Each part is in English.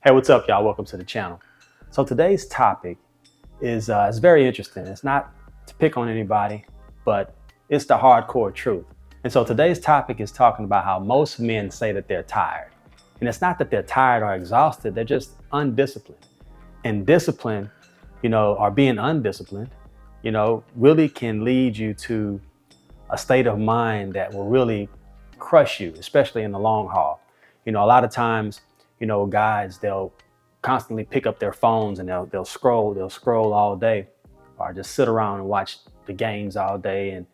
Hey, what's up, y'all? Welcome to the channel. So today's topic is very interesting. It's not to pick on anybody, but it's the hardcore truth. And so today's topic is talking about how most men say that they're tired. And it's not that they're tired or exhausted, they're just undisciplined. And discipline, or being undisciplined, really can lead you to a state of mind that will really crush you, especially in the long haul. A lot of times, guys, they'll constantly pick up their phones and they'll scroll all day, or just sit around and watch the games all day, and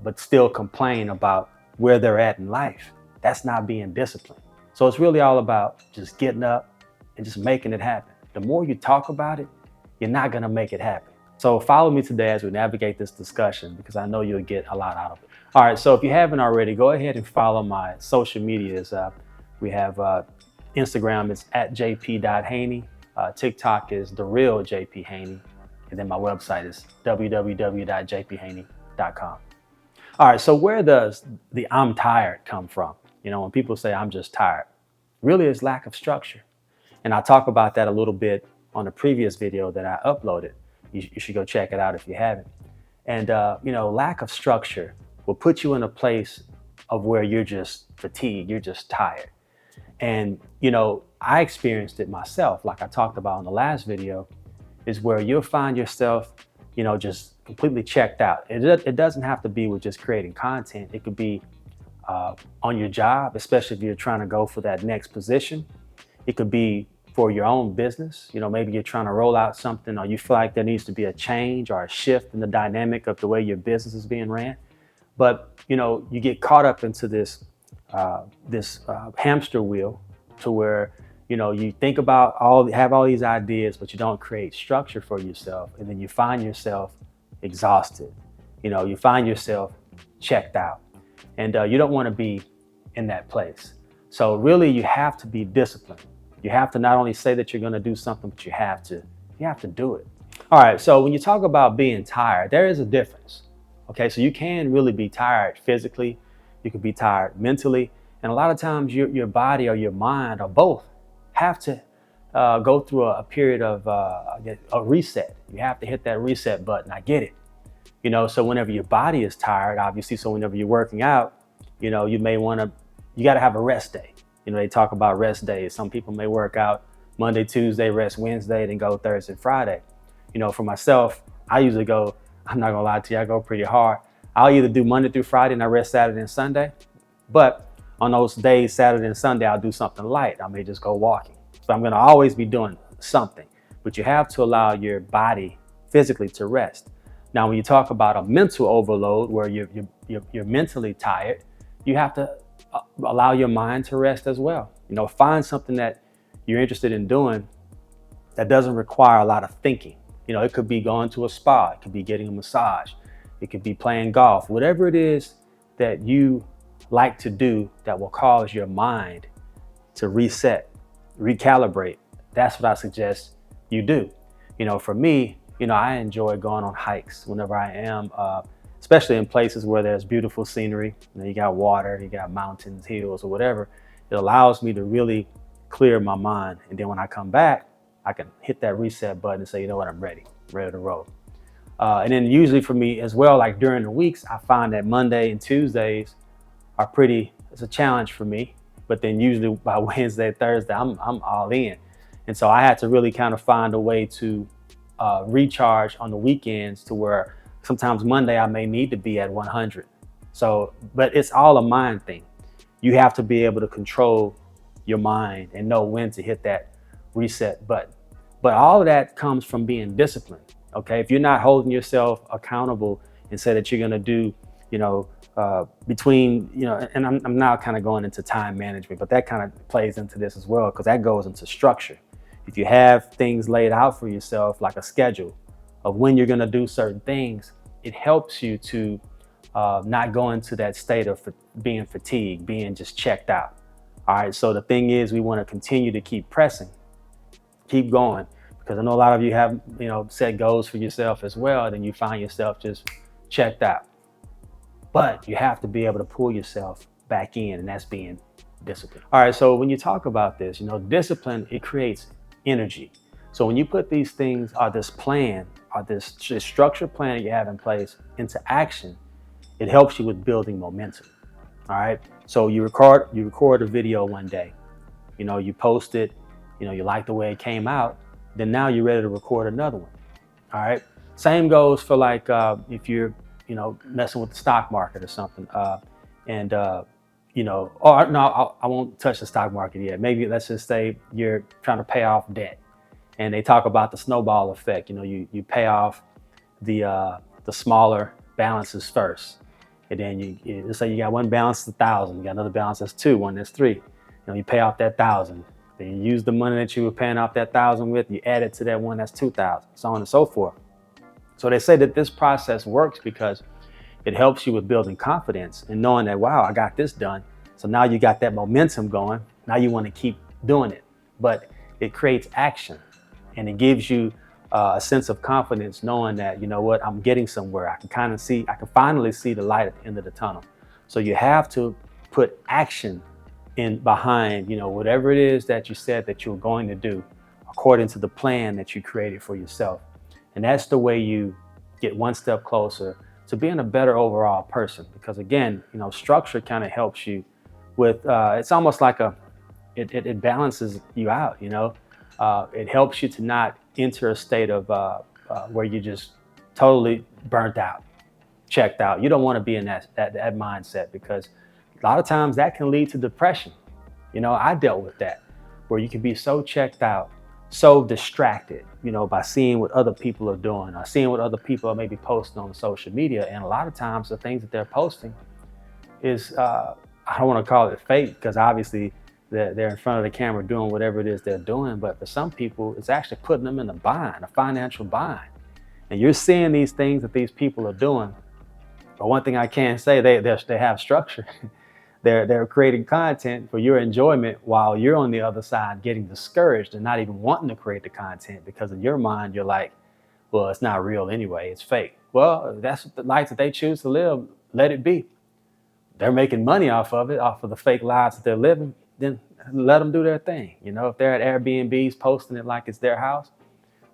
but still complain about where they're at in life. That's not being disciplined. So it's really all about just getting up and just making it happen. The more you talk about it, you're not going to make it happen. So follow me today as we navigate this discussion, because I know you'll get a lot out of it. All right, so if you haven't already, go ahead and follow my social medias. We have Instagram is at jp.haney. TikTok is the real JP Haney. And then my website is www.jphaney.com. All right, so where does the I'm tired come from? When people say I'm just tired, really it's lack of structure. And I talk about that a little bit on the previous video that I uploaded. You should go check it out if you haven't. And, lack of structure will put you in a place of where you're just fatigued, you're just tired. And, I experienced it myself, like I talked about in the last video, is where you'll find yourself, just completely checked out. It doesn't have to be with just creating content. It could be on your job, especially if you're trying to go for that next position. It could be for your own business. Maybe you're trying to roll out something, or you feel like there needs to be a change or a shift in the dynamic of the way your business is being ran. But, you get caught up into this hamster wheel, to where, you think about have all these ideas, but you don't create structure for yourself. And then you find yourself exhausted. You find yourself checked out, and you don't want to be in that place. So really you have to be disciplined. You have to not only say that you're going to do something, but you have to do it. All right. So when you talk about being tired, there is a difference. Okay. So you can really be tired physically. You can be tired mentally. And a lot of times your body or your mind or both have to go through a period of a reset. You have to hit that reset button. I get it. So whenever your body is tired, obviously, so whenever you're working out, you got to have a rest day. They talk about rest days. Some people may work out Monday, Tuesday, rest Wednesday, then go Thursday, Friday. For myself, I usually go, I'm not gonna lie to you, I go pretty hard. I'll either do Monday through Friday and I rest Saturday and Sunday. But on those days, Saturday and Sunday, I'll do something light. I may just go walking. So I'm gonna always be doing something. But you have to allow your body physically to rest. Now, when you talk about a mental overload where you're mentally tired, you have to allow your mind to rest as well. Find something that you're interested in doing that doesn't require a lot of thinking. It could be going to a spa, it could be getting a massage, it could be playing golf, whatever it is that you like to do that will cause your mind to reset, recalibrate. That's what I suggest you do. For me, I enjoy going on hikes whenever I am, especially in places where there's beautiful scenery. You got water, you got mountains, hills, or whatever. It allows me to really clear my mind. And then when I come back, I can hit that reset button and say, I'm ready to roll. And then usually for me as well, like during the weeks, I find that Monday and Tuesdays are it's a challenge for me. But then usually by Wednesday, Thursday, I'm all in. And so I had to really kind of find a way to recharge on the weekends, to where sometimes Monday I may need to be at 100. So, but it's all a mind thing. You have to be able to control your mind and know when to hit that reset button. But all of that comes from being disciplined. Okay. If you're not holding yourself accountable and say that you're going to do, between, and I'm now kind of going into time management, but that kind of plays into this as well, because that goes into structure. If you have things laid out for yourself, like a schedule of when you're going to do certain things, it helps you to not go into that state of being fatigued, being just checked out. All right. So the thing is, we want to continue to keep pressing, keep going, because I know a lot of you have, set goals for yourself as well. Then you find yourself just checked out. But you have to be able to pull yourself back in, and that's being discipline. All right, so when you talk about this, discipline, it creates energy. So when you put these things, or this plan, or this structured plan that you have in place into action, it helps you with building momentum. All right. So you record a video one day, you post it, you like the way it came out, then now you're ready to record another one. All right. Same goes for like if you're, messing with the stock market or something. And or no, I won't touch the stock market yet. Maybe let's just say you're trying to pay off debt, and they talk about the snowball effect. You pay off the smaller balances first, and then let's say you got one balance that's 1,000, you got another balance that's 2, one that's 3. You pay off that 1,000, then you use the money that you were paying off that 1,000 with, you add it to that one that's 2,000, so on and so forth. So they say that this process works because it helps you with building confidence and knowing that, wow, I got this done. So now you got that momentum going. Now you want to keep doing it. But it creates action, and it gives you a sense of confidence knowing that, I'm getting somewhere. I can finally see the light at the end of the tunnel. So you have to put action in behind, whatever it is that you said that you were going to do according to the plan that you created for yourself. And that's the way you get one step closer to being a better overall person. Because again, structure kind of helps you with, it's almost like it balances you out, it helps you to not enter a state of where you're just totally burnt out, checked out. You don't want to be in that mindset, because a lot of times that can lead to depression. I dealt with that, where you can be so checked out, so distracted, by seeing what other people are doing, or seeing what other people are maybe posting on social media. And a lot of times the things that they're posting is, I don't want to call it fake, because obviously they're in front of the camera doing whatever it is they're doing. But for some people, it's actually putting them in a bind, a financial bind. And you're seeing these things that these people are doing. But one thing I can say, they have structure. They're creating content for your enjoyment, while you're on the other side getting discouraged and not even wanting to create the content, because in your mind, you're like, well, it's not real anyway, it's fake. Well, that's the life that they choose to live. Let it be. They're making money off of it, off of the fake lives that they're living. Then let them do their thing. If they're at Airbnbs posting it like it's their house,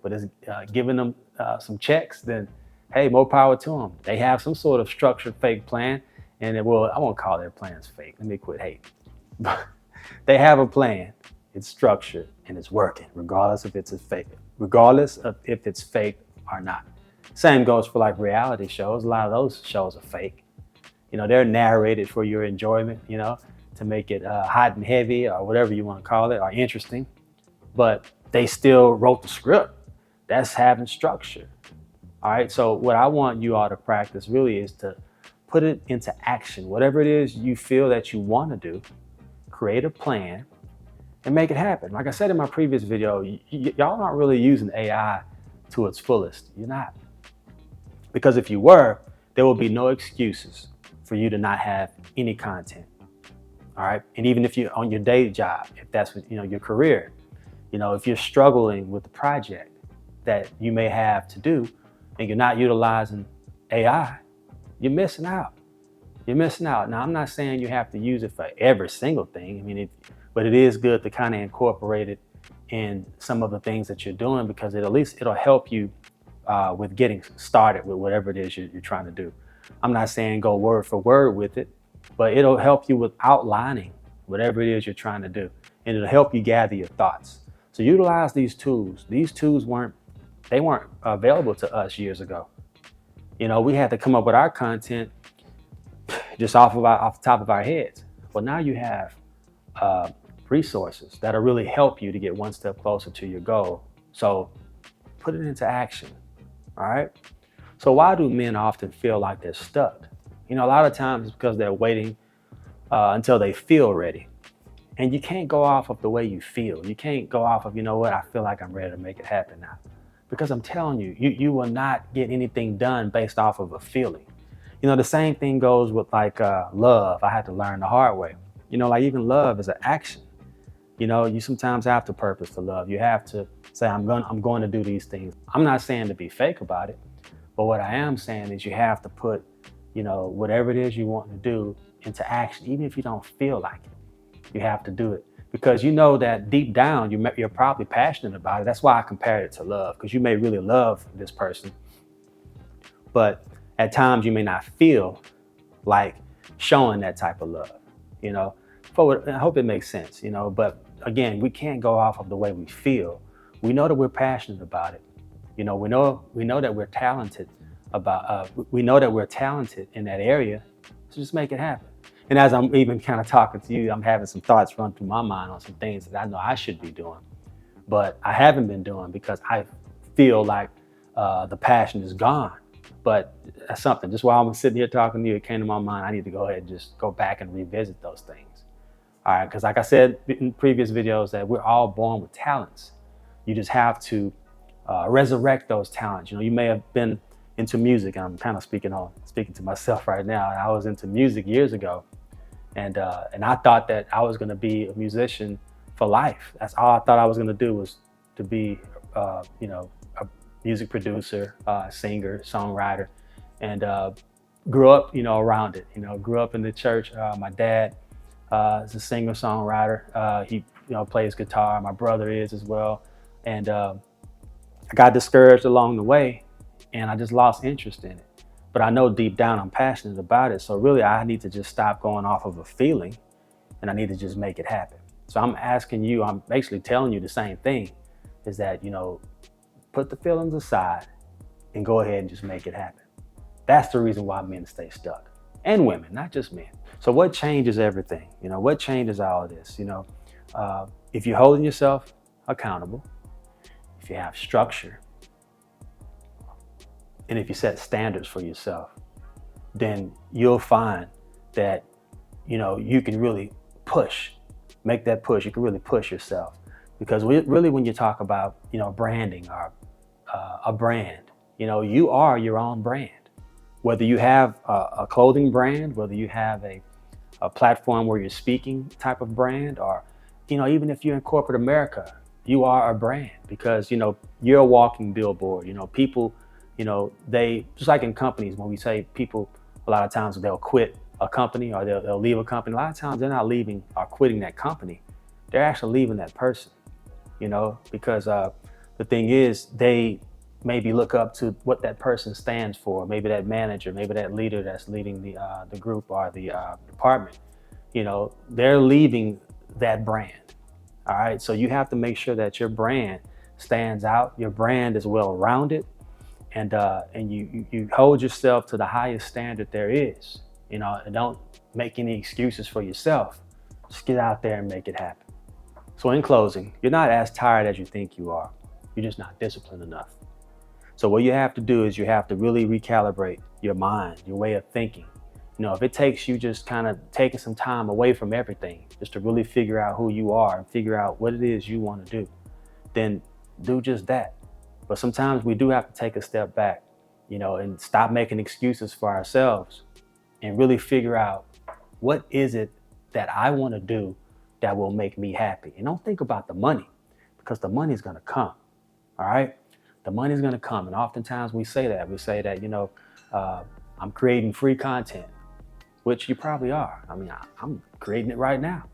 but it's giving them some checks, then hey, more power to them. They have some sort of structured fake plan. And I won't call their plans fake. Let me quit hating. But they have a plan. It's structured and it's working, regardless if it's fake or not. Same goes for like reality shows. A lot of those shows are fake. They're narrated for your enjoyment, to make it hot and heavy, or whatever you want to call it, or interesting. But they still wrote the script. That's having structure. All right. So what I want you all to practice really is to put it into action. Whatever it is you feel that you want to do, create a plan and make it happen. Like I said in my previous video, y'all aren't really using AI to its fullest. You're not. Because if you were, there will be no excuses for you to not have any content. All right. And even if you're on your day job, if that's what, your career, if you're struggling with the project that you may have to do and you're not utilizing AI, you're missing out. You're missing out. Now, I'm not saying you have to use it for every single thing. But it is good to kind of incorporate it in some of the things that you're doing, because it'll help you with getting started with whatever it is you're trying to do. I'm not saying go word for word with it, but it'll help you with outlining whatever it is you're trying to do, and it'll help you gather your thoughts. So utilize these tools. These tools weren't available to us years ago. We had to come up with our content just off the top of our heads. Well, now you have resources that'll really help you to get one step closer to your goal. So put it into action. All right. So why do men often feel like they're stuck? A lot of times it's because they're waiting until they feel ready. And you can't go off of the way you feel. You can't go off of, I feel like I'm ready to make it happen now. Because I'm telling you, you will not get anything done based off of a feeling. The same thing goes with like love. I had to learn the hard way. Like even love is an action. You sometimes have to purpose to love. You have to say, I'm going to do these things. I'm not saying to be fake about it, but what I am saying is you have to put, whatever it is you want to do into action, even if you don't feel like it. You have to do it because you know that deep down you're probably passionate about it. That's why I compared it to love, because you may really love this person, but at times you may not feel like showing that type of love, you know. I hope it makes sense, you know. But again, we can't go off of the way we feel. We know that we're passionate about it. You know, we know that we're talented we know that we're talented in that area. So just make it happen. And as I'm even kind of talking to you, I'm having some thoughts run through my mind on some things that I know I should be doing, but I haven't been doing because I feel like the passion is gone. But that's something. Just while I'm sitting here talking to you, it came to my mind. I need to go ahead and just go back and revisit those things. All right, because like I said in previous videos, that we're all born with talents. You just have to resurrect those talents. You know, you may have been into music. And I'm kind of speaking to myself right now. I was into music years ago, and I thought that I was going to be a musician for life. That's all I thought I was going to do, was to be, you know, a music producer, singer, songwriter, and grew up, you know, around it. You know, grew up in the church. My dad is a singer songwriter. He, you know, plays guitar. My brother is as well, and I got discouraged along the way, and I just lost interest in it. But I know deep down I'm passionate about it. So really I need to just stop going off of a feeling, and I need to just make it happen. So I'm asking you, I'm basically telling you the same thing, is that, you know, put the feelings aside and go ahead and just make it happen. That's the reason why men stay stuck, and women, not just men. So what changes everything? You know, what changes all of this? You know, if you're holding yourself accountable, if you have structure, and if you set standards for yourself, then you'll find that, you know, you can really make that push. You can really push yourself, because really when you talk about, you know, branding or a brand, you know, you are your own brand. Whether you have a clothing brand, whether you have a platform where you're speaking type of brand, or, you know, even if you're in corporate America, you are a brand, because, you know, you're a walking billboard. You know, people, you know, they, just like in companies, when we say people, a lot of times they'll quit a company or they'll leave a company. A lot of times they're not leaving or quitting that company. They're actually leaving that person, you know, because the thing is, they maybe look up to what that person stands for. Maybe that manager, maybe that leader that's leading the group or the department, you know, they're leaving that brand. All right. So you have to make sure that your brand stands out. Your brand is well-rounded. And you hold yourself to the highest standard there is, you know, and don't make any excuses for yourself. Just get out there and make it happen. So in closing, you're not as tired as you think you are. You're just not disciplined enough. So what you have to do is you have to really recalibrate your mind, your way of thinking. You know, if it takes you just kind of taking some time away from everything, just to really figure out who you are and figure out what it is you want to do, then do just that. But sometimes we do have to take a step back, you know, and stop making excuses for ourselves and really figure out, what is it that I want to do that will make me happy? And don't think about the money, because the money is going to come. All right. The money is going to come. And oftentimes we say that, you know, I'm creating free content, which you probably are. I mean, I'm creating it right now.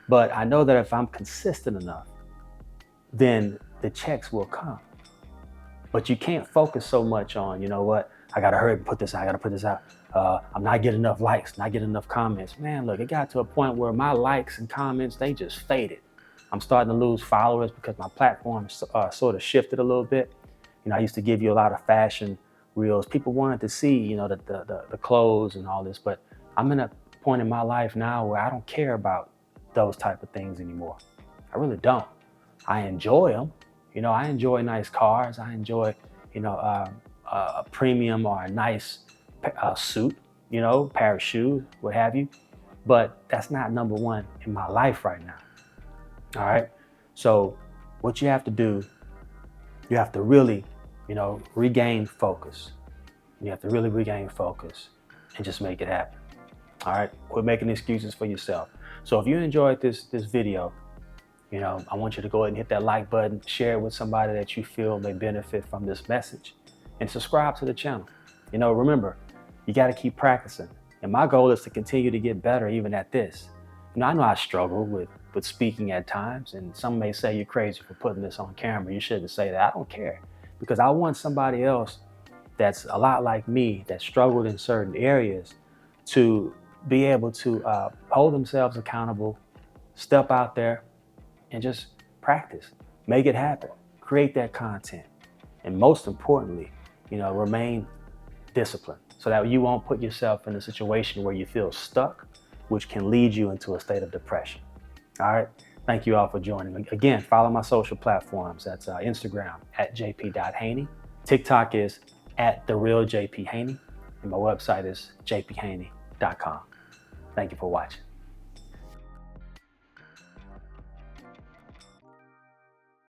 But I know that if I'm consistent enough, then the checks will come. But you can't focus so much on, you know what, I got to hurry and put this out. I got to put this out. I'm not getting enough likes, not getting enough comments. Man, look, it got to a point where my likes and comments, they just faded. I'm starting to lose followers because my platform sort of shifted a little bit. You know, I used to give you a lot of fashion reels. People wanted to see, you know, the clothes and all this. But I'm in a point in my life now where I don't care about those type of things anymore. I really don't. I enjoy them. You know, I enjoy nice cars. I enjoy, you know, a premium or a nice suit, you know, pair of shoes, what have you. But that's not number one in my life right now. All right. So what you have to do, you have to really, you know, regain focus. You have to really regain focus and just make it happen. All right. Quit making excuses for yourself. So if you enjoyed this video, you know, I want you to go ahead and hit that like button, share it with somebody that you feel may benefit from this message, and subscribe to the channel. You know, remember, you got to keep practicing. And my goal is to continue to get better even at this. I know I struggle with speaking at times, and some may say you're crazy for putting this on camera. You shouldn't say that. I don't care, because I want somebody else that's a lot like me, that struggled in certain areas, to be able to hold themselves accountable, step out there and just practice, make it happen, create that content. And most importantly, remain disciplined so that you won't put yourself in a situation where you feel stuck, which can lead you into a state of depression. All right. Thank you all for joining. Again, follow my social platforms. That's Instagram at jp.haney. TikTok is at @therealjphaney. And my website is jphaney.com. Thank you for watching.